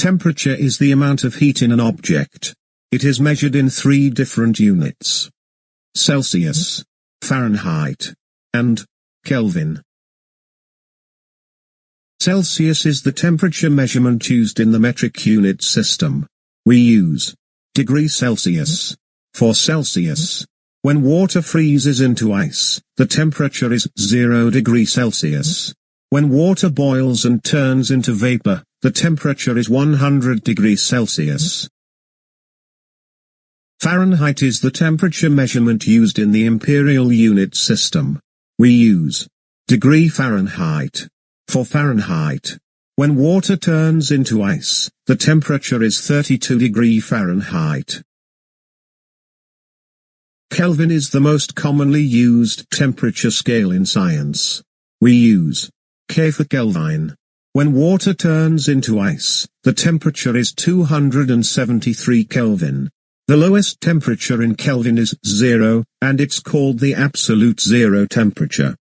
Temperature is the amount of heat in an object. It is measured in 3 different units: Celsius, Fahrenheit, and Kelvin. Celsius is the temperature measurement used in the metric unit system. We use degree Celsius for Celsius. When water freezes into ice, the temperature is 0 degrees Celsius. When water boils and turns into vapor, the temperature is 100 degrees Celsius. Fahrenheit is the temperature measurement used in the imperial unit system. We use degree Fahrenheit for Fahrenheit. When water turns into ice, the temperature is 32 degrees Fahrenheit. Kelvin is the most commonly used temperature scale in science. We use K for Kelvin. When water turns into ice, the temperature is 273 Kelvin. The lowest temperature in Kelvin is 0, and it's called the absolute zero temperature.